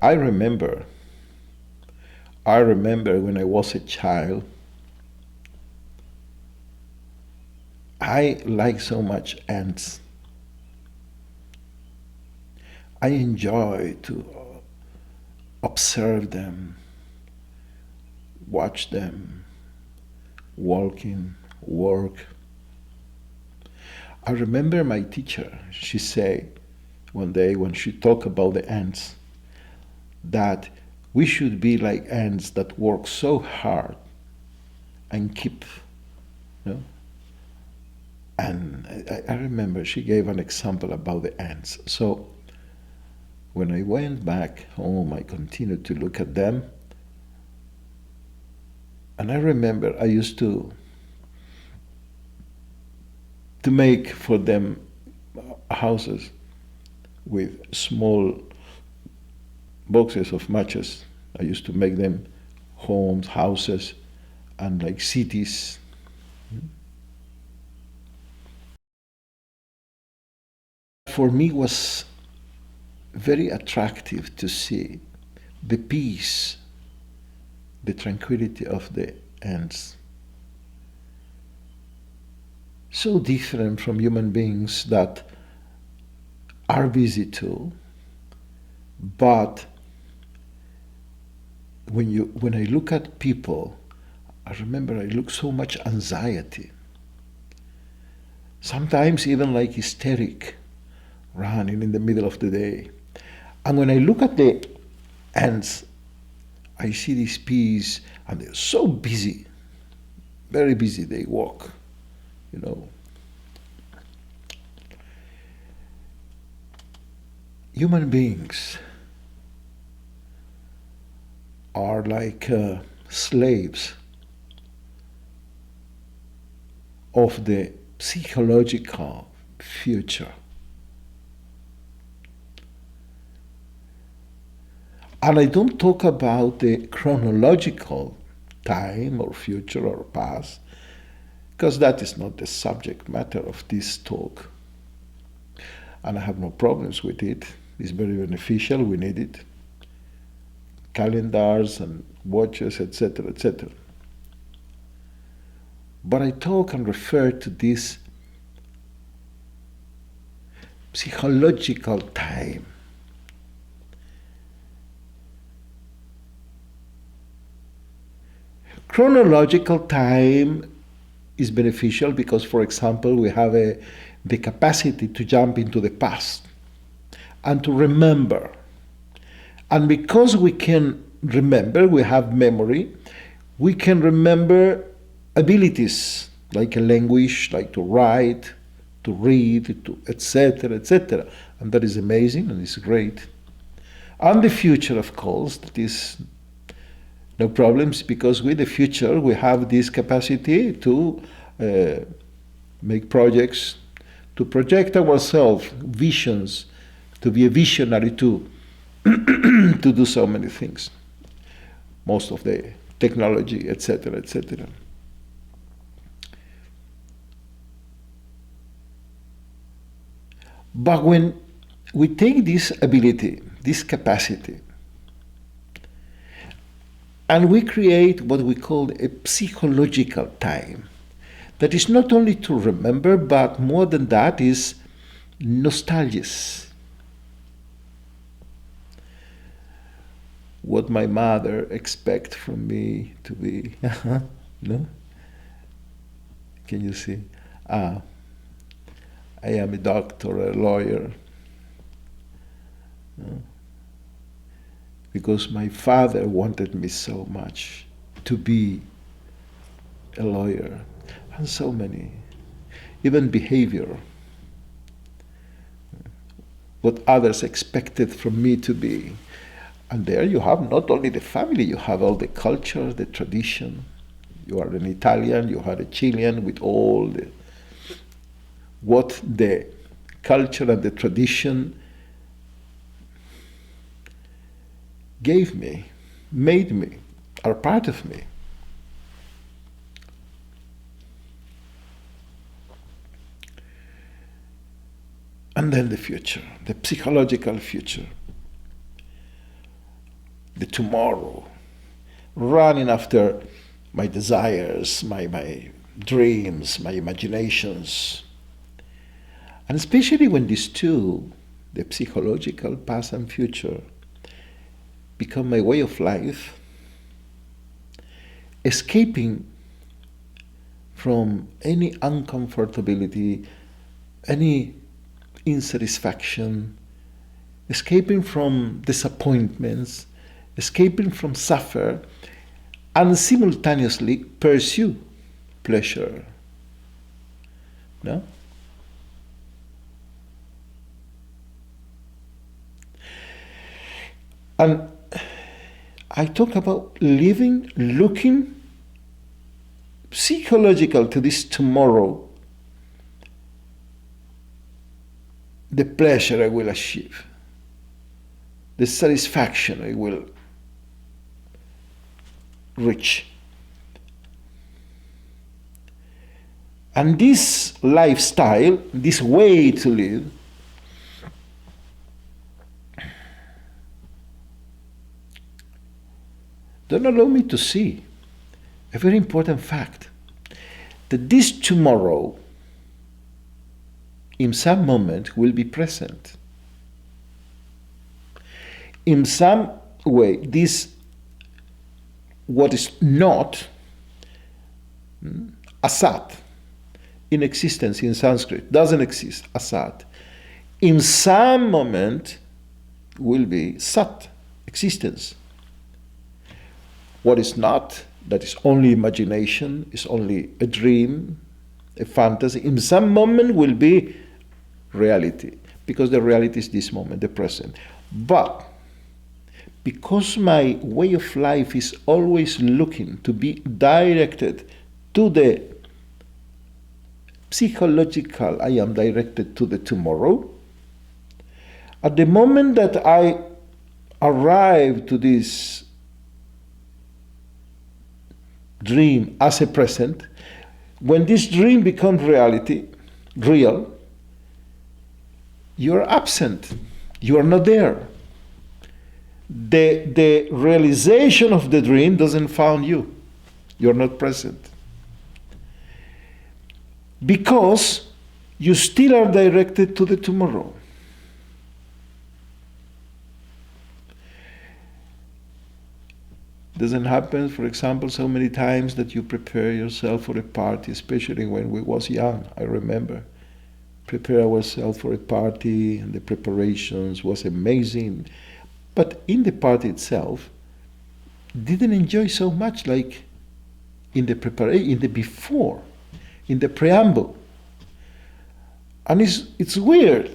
I remember when I was a child, I like so much ants. I enjoy to observe them, watch them, walking, work. I remember my teacher, she said one day when she talked about the ants, that we should be like ants that work so hard and keep, you know. And I remember she gave an example about the ants. So when I went back home, I continued to look at them. And I remember I used to make for them houses with small boxes of matches. I used to make them homes, houses, and like cities. For me, it was very attractive to see the peace, the tranquility of the ants. So different from human beings that are busy too, but when I look at people, I remember I look so much anxiety. Sometimes even like hysteric, running in the middle of the day. And when I look at the ants, I see this peace, and they're so busy, very busy. They walk, you know. Human beings are like slaves of the psychological future. And I don't talk about the chronological time or future or past, because that is not the subject matter of this talk. And I have no problems with it. It's very beneficial, we need it. Calendars and watches, etc., etc. But I talk and refer to this psychological time. Chronological time is beneficial because, for example, we have the capacity to jump into the past and to remember. And because we can remember, we have memory, we can remember abilities like a language, like to write, to read, to etc., etc. And that is amazing and it's great. And the future, of course, that is no problems, because with the future we have this capacity to make projects, to project ourselves, visions, to be a visionary too, to do so many things. Most of the technology, etc., etc. But when we take this ability, this capacity, and we create what we call a psychological time, that is not only to remember, but more than that is nostalgia. What my mother expects from me to be, no? Can you see? I am a doctor, a lawyer. No? Because my father wanted me so much to be a lawyer, and so many, even behavior, what others expected from me to be. And there you have not only the family, you have all the culture, the tradition. You are an Italian, you are a Chilean, with all what the culture and the tradition gave me, made me, are part of me. And then the future, the psychological future. the tomorrow, running after my desires, my dreams, my imaginations. And especially when these two, the psychological past and future, become my way of life, escaping from any uncomfortability, any insatisfaction, escaping from disappointments, escaping from suffer, and simultaneously pursue pleasure. No? And I talk about living, looking psychological to this tomorrow, the pleasure I will achieve, the satisfaction I will reach. And this lifestyle, this way to live, don't allow me to see a very important fact, that this tomorrow in some moment will be present. In some way, this, what is not, asat, in existence in Sanskrit, doesn't exist, asat, in some moment will be sat, existence. What is not, that is only imagination, is only a dream, a fantasy, in some moment will be reality, because the reality is this moment, the present. But because my way of life is always looking to be directed to the psychological, I am directed to the tomorrow, at the moment that I arrive to this dream as a present, when this dream becomes reality, real, you are absent. You are not there. The realization of the dream doesn't found you. You are not present. Because you still are directed to the tomorrow. Doesn't happen, for example, so many times that you prepare yourself for a party, especially when we was young, I remember. Prepare ourselves for a party, and the preparations was amazing. But in the party itself, didn't enjoy so much like in the preparation, in the before, in the preamble. And it's weird,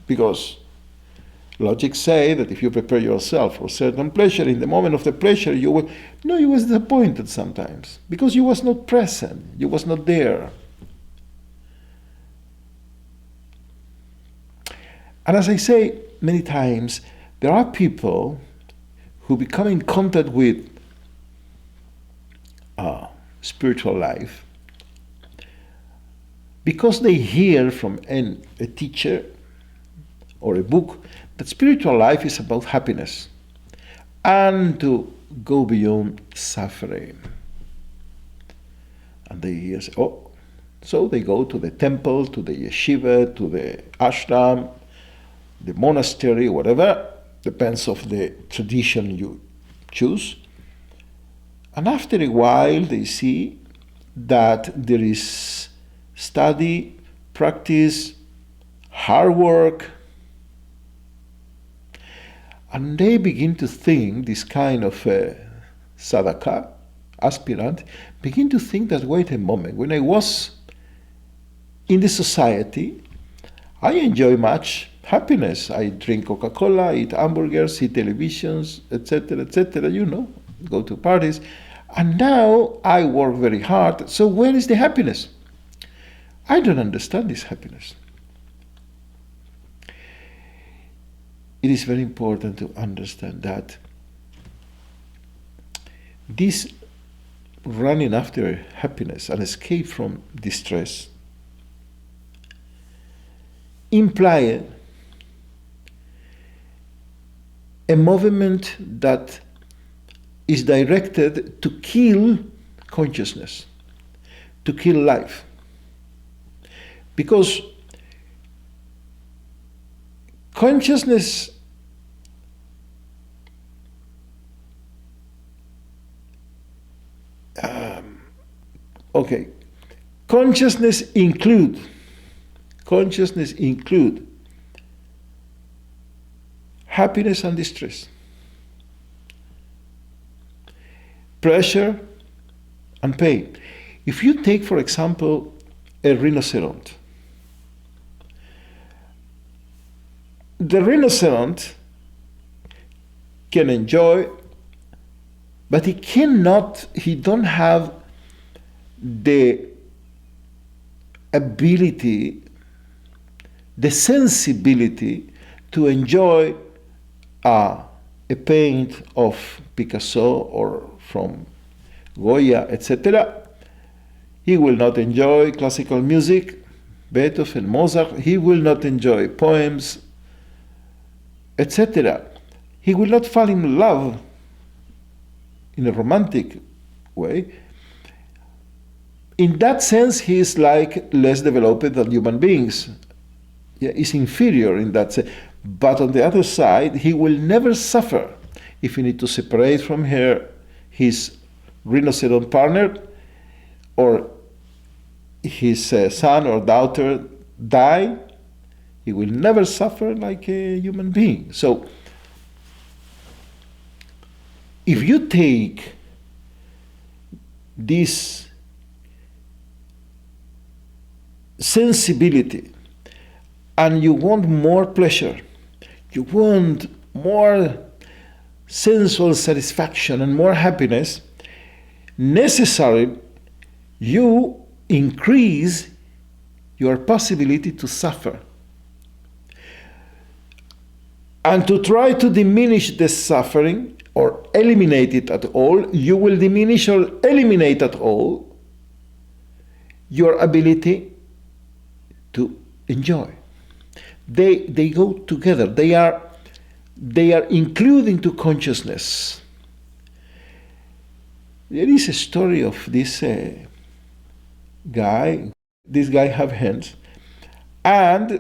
because logic say that if you prepare yourself for certain pleasure, in the moment of the pleasure you will, no, you was disappointed sometimes, because you was not present, you was not there. And as I say many times, there are people who become in contact with spiritual life because they hear from a teacher or a book that spiritual life is about happiness and to go beyond suffering. And they hear, oh, so they go to the temple, to the yeshiva, to the ashram, the monastery, whatever, depends of the tradition you choose. And after a while they see that there is study, practice, hard work, and they begin to think, this kind of sadhaka, aspirant, begin to think that, wait a moment, when I was in the society, I enjoy much happiness. I drink Coca-Cola, eat hamburgers, see televisions, etc., you know, go to parties. And now I work very hard, so where is the happiness? I don't understand this happiness. It is very important to understand that this running after happiness and escape from distress imply a movement that is directed to kill consciousness, to kill life. Because consciousness consciousness include happiness and distress, pleasure and pain. If you take, for example, a rhinoceros, the rhinoceros can enjoy, but he don't have the ability, the sensibility to enjoy a paint of Picasso or from Goya, etc. He will not enjoy classical music, Beethoven, Mozart. He will not enjoy poems, etc. He will not fall in love in a romantic way. In that sense, he is like less developed than human beings. Yeah, he's inferior in that sense. But on the other side, he will never suffer if he need to separate from his rhinoceros partner, or his son or daughter die. He will never suffer like a human being. So, if you take this sensibility and you want more pleasure, you want more sensual satisfaction and more happiness, necessarily you increase your possibility to suffer. And to try to diminish the suffering or eliminate it at all, you will diminish or eliminate at all your ability to enjoy. They go together. They are including to consciousness. There is a story of this guy. This guy have hands, and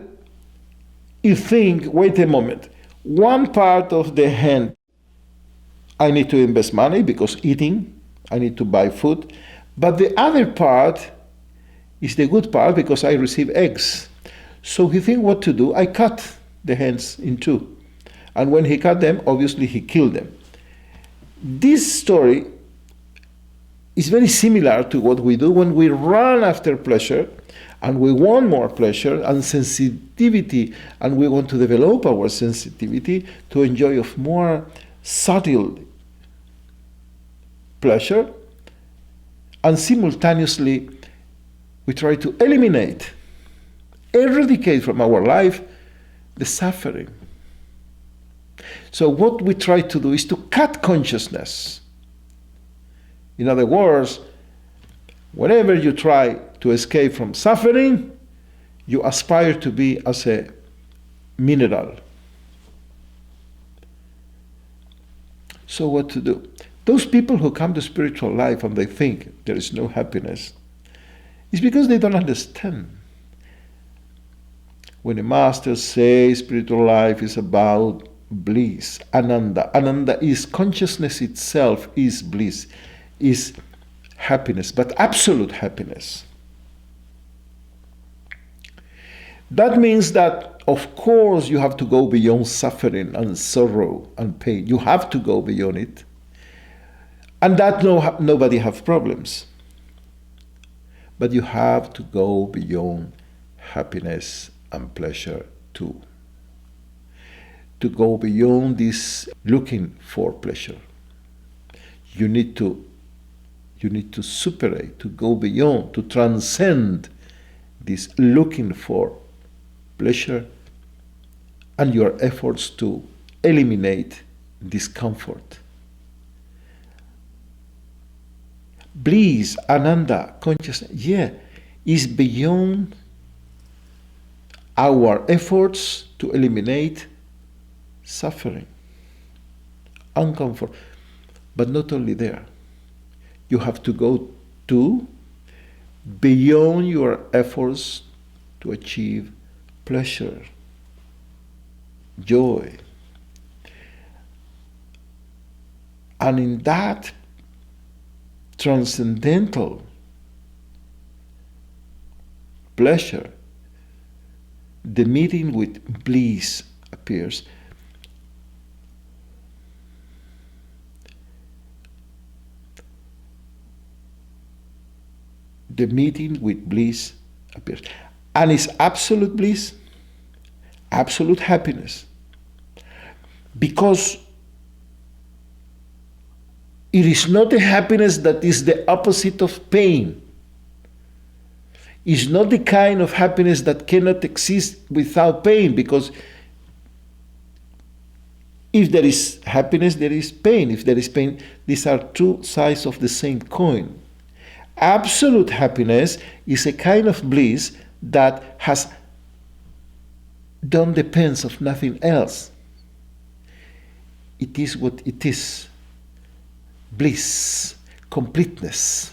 you think, wait a moment. One part of the hand, I need to invest money because eating, I need to buy food. But the other part is the good part because I receive eggs. So he think what to do. I cut the hands in two. And when he cut them, obviously he killed them. This story is very similar to what we do when we run after pleasure and we want more pleasure and sensitivity, and we want to develop our sensitivity to enjoy of more subtle pleasure, and simultaneously we try to eradicate from our life the suffering. So what we try to do is to cut consciousness. In other words, whenever you try to escape from suffering, you aspire to be as a mineral. So what to do? Those people who come to spiritual life and they think there is no happiness, it's because they don't understand. When a master says spiritual life is about bliss, ananda is consciousness itself, is bliss, is happiness, but absolute happiness. That means that, of course, you have to go beyond suffering and sorrow and pain. You have to go beyond it. And that nobody have problems. But you have to go beyond happiness and pleasure too. To go beyond this looking for pleasure. You need to superate, to go beyond, to transcend this looking for pleasure and your efforts to eliminate discomfort. Bliss, ananda, consciousness, is beyond our efforts to eliminate suffering. uncomfort. But not only there. You have to go to beyond your efforts to achieve pleasure, joy. And in that transcendental pleasure, the meeting with bliss appears. The meeting with bliss appears. And it's absolute bliss, absolute happiness. Because it is not a happiness that is the opposite of pain. It's not the kind of happiness that cannot exist without pain, because if there is happiness, there is pain. If there is pain, these are two sides of the same coin. Absolute happiness is a kind of bliss that don't depend of nothing else. It is what it is. Bliss, completeness.